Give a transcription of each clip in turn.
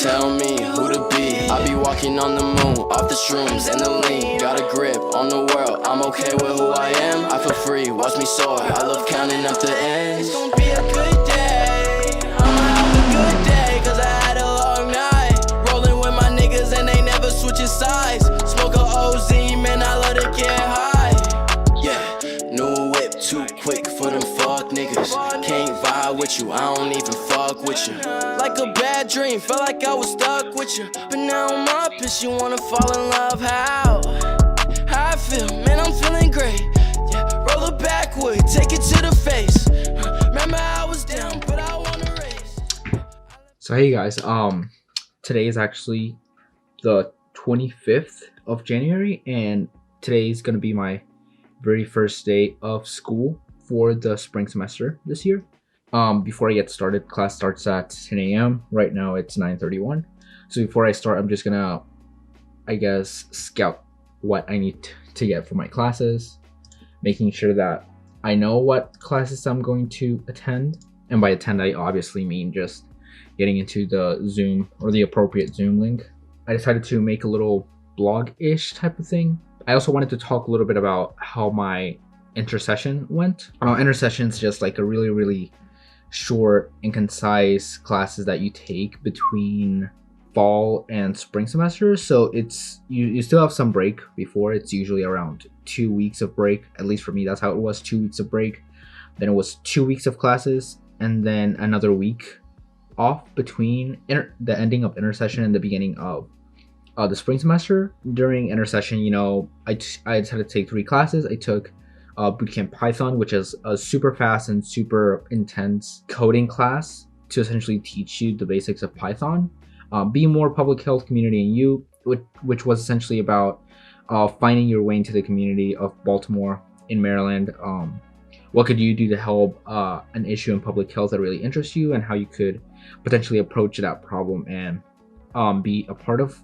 tell me who to be. I be walking on the moon, off the shrooms and the lean. Got a grip on the world, I'm okay with who I am. I feel free, watch me soar, I love counting up the ends. It's gonna be a good day, I'ma have a good day, cause I had a long night. Rolling with my niggas and they never switching sides. Smoke a OZ, man, I love to get high. Yeah, new whip, too quick for them fuck niggas. Can't vibe with you, I don't even fuck with you. Like a bad dream, felt like I was stuck with you. But now I'm up, and you wanna fall in love, how I feel, man, I'm feeling great. Yeah, roll it backward, take it to the face. Remember I was down, but I wanna race. So hey guys, today is actually the 25th of January, and today is gonna be my very first day of school for the spring semester this year. Before I get started, class starts at 10 a.m. Right now it's 9:31. So before I start, I'm just gonna, I guess, scout what I need to get for my classes, making sure that I know what classes I'm going to attend. And by attend, I obviously mean just getting into the Zoom or the appropriate Zoom link. I decided to make a little blog-ish type of thing. I also wanted to talk a little bit about how my intersession went. Intersession is just like a really short and concise classes that you take between fall and spring semesters. So it's you still have some break before. It's usually around 2 weeks of break. At least for me, that's how it was. 2 weeks of break. Then it was 2 weeks of classes, and then another week off between the ending of intersession and the beginning of the spring semester. During intersession, you know, I decided to take 3 classes. I took Bootcamp Python, which is a super fast and super intense coding class to essentially teach you the basics of Python. Be More, Public Health, Community, and You, which was essentially about finding your way into the community of Baltimore in Maryland. What could you do to help an issue in public health that really interests you, and how you could potentially approach that problem and be a part of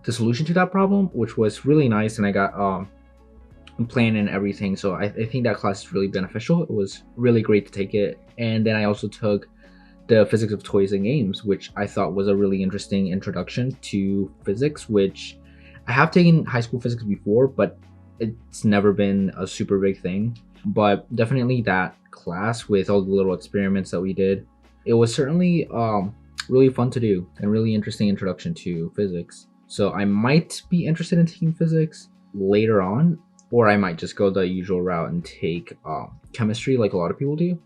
the solution to that problem, which was really nice. And I got plan and everything, so I think that class is really beneficial. It was really great to take it. And then I also took the Physics of Toys and Games, which I thought was a really interesting introduction to physics, which I have taken high school physics before, but it's never been a super big thing. But definitely that class with all the little experiments that we did, it was certainly really fun to do and really interesting introduction to physics. So I might be interested in taking physics later on, or I might just go the usual route and take chemistry like a lot of people do.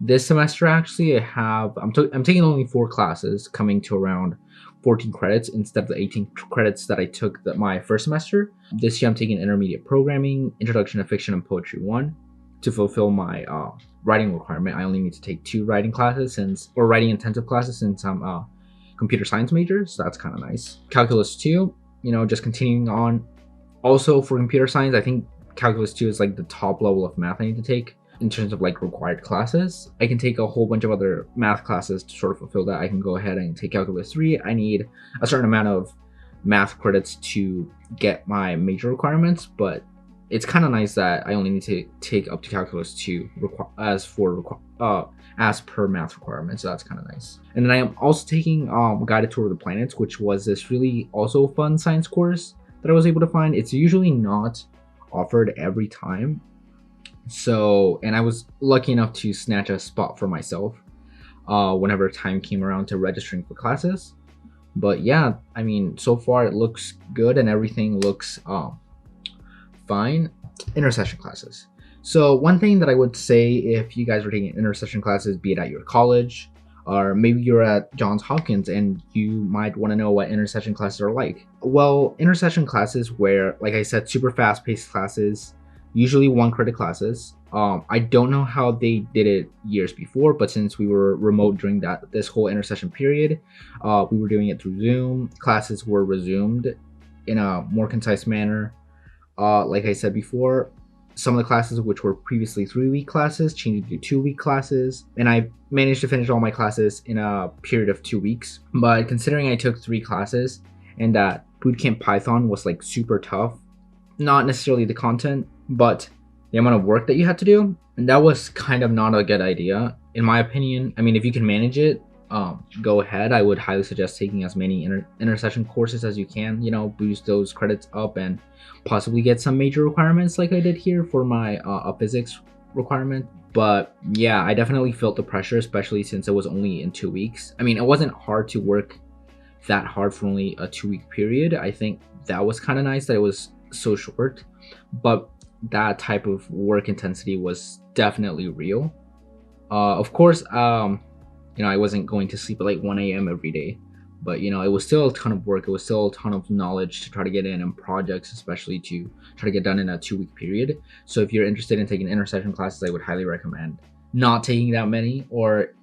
This semester, actually, I'm taking only 4 classes, coming to around 14 credits instead of the 18 credits that I took my first semester. This year, I'm taking Intermediate Programming, Introduction to Fiction and Poetry 1. To fulfill my writing requirement, I only need to take 2 writing classes or writing intensive classes, since I'm a computer science major, so that's kind of nice. Calculus 2, you know, just continuing on. Also for computer science, I think Calculus 2 is like the top level of math I need to take in terms of like required classes. I can take a whole bunch of other math classes to sort of fulfill that. I can go ahead and take Calculus 3. I need a certain amount of math credits to get my major requirements, but it's kind of nice that I only need to take up to Calculus 2 as per math requirements, so that's kind of nice. And then I am also taking Guided Tour of the Planets, which was this really also fun science course that I was able to find. It's usually not offered every time. So, and I was lucky enough to snatch a spot for myself whenever time came around to registering for classes. But yeah, I mean, so far it looks good and everything looks fine. Intersession classes. So one thing that I would say, if you guys are taking intersession classes, be it at your college, or maybe you're at Johns Hopkins and you might want to know what intersession classes are like. Well, intersession classes, where, like I said, super fast-paced classes, usually 1 credit classes. I don't know how they did it years before, but since we were remote during this whole intersession period, we were doing it through Zoom. Classes were resumed in a more concise manner. Like I said before, some of the classes which were previously 3-week classes changed to 2-week classes, and I managed to finish all my classes in a period of 2 weeks. But considering I took 3 classes and that Bootcamp Python was like super tough, not necessarily the content, but the amount of work that you had to do, and that was kind of not a good idea in my opinion. I mean, if you can manage it, go ahead. I would highly suggest taking as many intercession courses as you can, boost those credits up and possibly get some major requirements like I did here for my physics requirement. But yeah, I definitely felt the pressure, especially since it was only in 2 weeks. I mean, it wasn't hard to work that hard for only a 2-week period. I think that was kind of nice that it was so short, but that type of work intensity was definitely real. Of course, I wasn't going to sleep at like 1 a.m. every day, but it was still a ton of work. It was still a ton of knowledge to try to get in, and projects, especially to try to get done in a 2-week period. So if you're interested in taking intercession classes, I would highly recommend not taking that many, or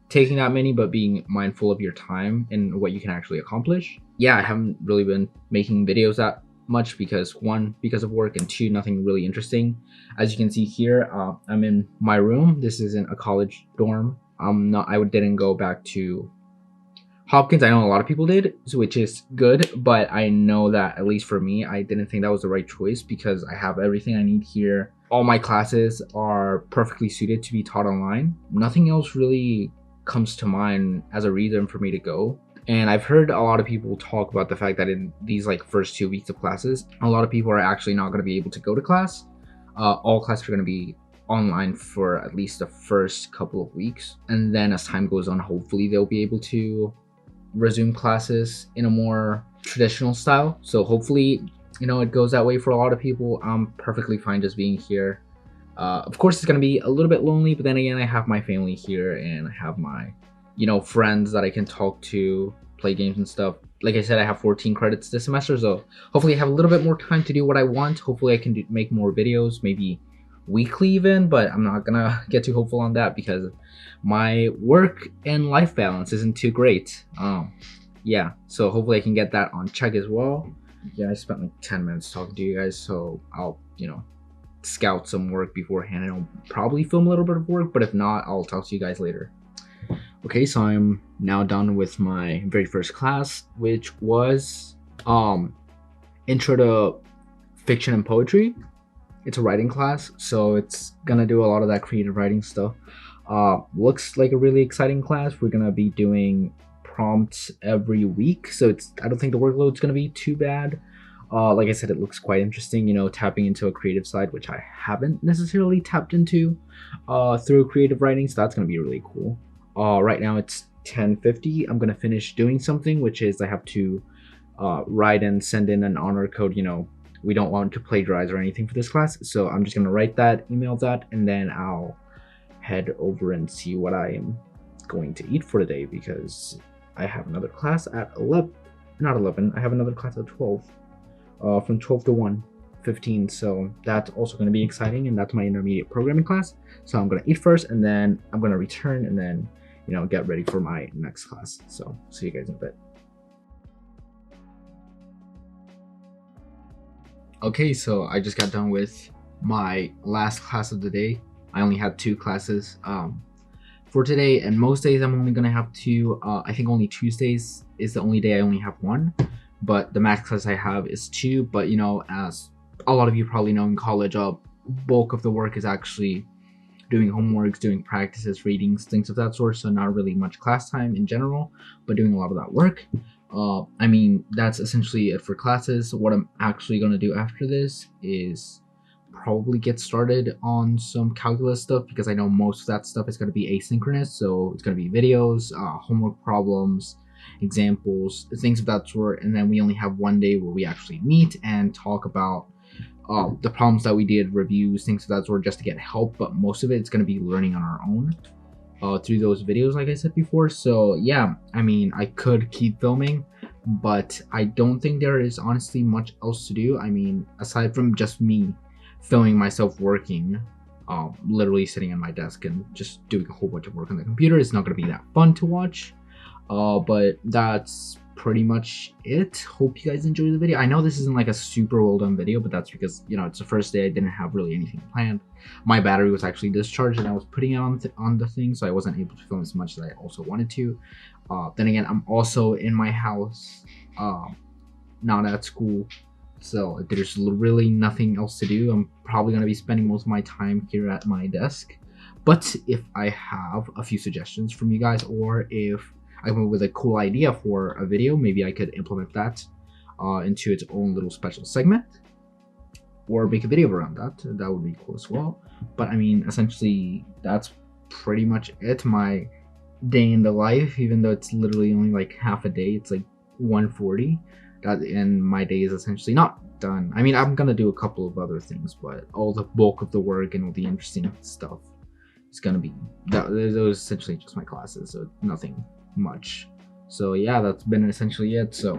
taking that many but being mindful of your time and what you can actually accomplish. Yeah, I haven't really been making videos that much because, one, because of work, and two, nothing really interesting. As you can see here, I'm in my room. This isn't a college dorm. I didn't go back to Hopkins. I know a lot of people did, which is good, but I know that at least for me, I didn't think that was the right choice because I have everything I need here. All my classes are perfectly suited to be taught online. Nothing else really comes to mind as a reason for me to go. And I've heard a lot of people talk about the fact that in these like first 2 weeks of classes, a lot of people are actually not going to be able to go to class. All classes are going to be online for at least the first couple of weeks, and then as time goes on, hopefully they'll be able to resume classes in a more traditional style. So hopefully it goes that way for a lot of people. I'm perfectly fine just being here. Of course it's going to be a little bit lonely, but then again, I have my family here and I have my friends that I can talk to, play games and stuff. Like I said, I have 14 credits this semester, so hopefully I have a little bit more time to do what I want. Hopefully I can make more videos, maybe weekly even, but I'm not gonna get too hopeful on that because my work and life balance isn't too great. Yeah, so hopefully I can get that on check as well. Yeah, I spent like 10 minutes talking to you guys, so I'll scout some work beforehand, and I'll probably film a little bit of work, but if not, I'll talk to you guys later. Okay, so I'm now done with my very first class, which was intro to fiction and poetry. It's a writing class, so it's gonna do a lot of that creative writing stuff. Looks like a really exciting class. We're gonna be doing prompts every week, so I don't think the workload's gonna be too bad. Like I said, it looks quite interesting, tapping into a creative side, which I haven't necessarily tapped into through creative writing, so that's gonna be really cool. Right now it's 10:50. I'm gonna finish doing something, which is I have to write and send in an honor code. We don't want to plagiarize or anything for this class, so I'm just gonna write that, email that, and then I'll head over and see what I am going to eat for today, because I have another class at 11. Not 11. I have another class at 12. From 12 to 1:15. So that's also going to be exciting, and that's my intermediate programming class. So I'm going to eat first, and then I'm going to return, and then get ready for my next class. So see you guys in a bit. Okay, so I just got done with my last class of the day. I only had 2 classes for today, and most days I'm only gonna have 2. I think only Tuesdays is the only day I only have 1, but the max class I have is 2. But as a lot of you probably know, in college, bulk of the work is actually doing homeworks, doing practices, readings, things of that sort. So not really much class time in general, but doing a lot of that work. I mean, that's essentially it for classes. What I'm actually going to do after this is probably get started on some calculus stuff, because I know most of that stuff is going to be asynchronous. So it's going to be videos, homework problems, examples, things of that sort. And then we only have 1 day where we actually meet and talk about the problems that we did, reviews, things of that sort, just to get help. But most of it's going to be learning on our own through those videos, like I said before. So yeah, I mean, I could keep filming, but I don't think there is honestly much else to do. I mean, aside from just me filming myself working, literally sitting at my desk and just doing a whole bunch of work on the computer, it's not going to be that fun to watch. But that's pretty much it. Hope you guys enjoy the video. I know this isn't like a super well done video, but that's because it's the first day. I didn't have really anything planned. My battery was actually discharged, and I was putting it on the thing, so I wasn't able to film as much as I also wanted to. Then again, I'm also in my house, not at school, so there's really nothing else to do. I'm probably going to be spending most of my time here at my desk, But if I have a few suggestions from you guys, or if I come up with a cool idea for a video, maybe I could implement that into its own little special segment, or make a video around that. That would be cool as well. But I mean, essentially, that's pretty much it. My day in the life, even though it's literally only like half a day, it's like 1:40. That, and my day is essentially not done. I mean, I'm gonna do a couple of other things, but all the bulk of the work and all the interesting stuff is gonna be that. Those essentially just my classes, so nothing much. So yeah, that's been essentially it. So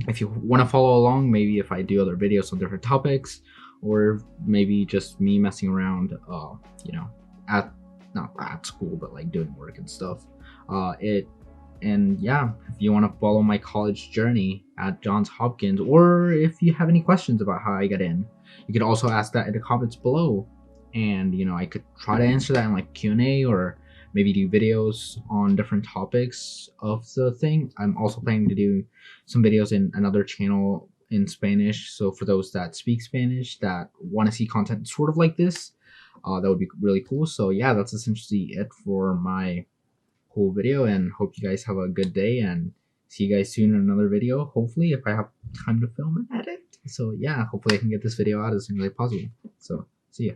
if you want to follow along, maybe if I do other videos on different topics, or maybe just me messing around, you know, at not at school, but like doing work and stuff. And yeah, if you want to follow my college journey at Johns Hopkins, or if you have any questions about how I got in, you could also ask that in the comments below, and you know, I could try to answer that in like Q&A, or maybe do videos on different topics of the thing. I'm also planning to do some videos in another channel in Spanish, so for those that speak Spanish that want to see content sort of like this, that would be really cool. So yeah, that's essentially it for my whole video, and hope you guys have a good day, and see you guys soon in another video, hopefully, if I have time to film and edit. So yeah, hopefully I can get this video out as soon as possible. So see ya.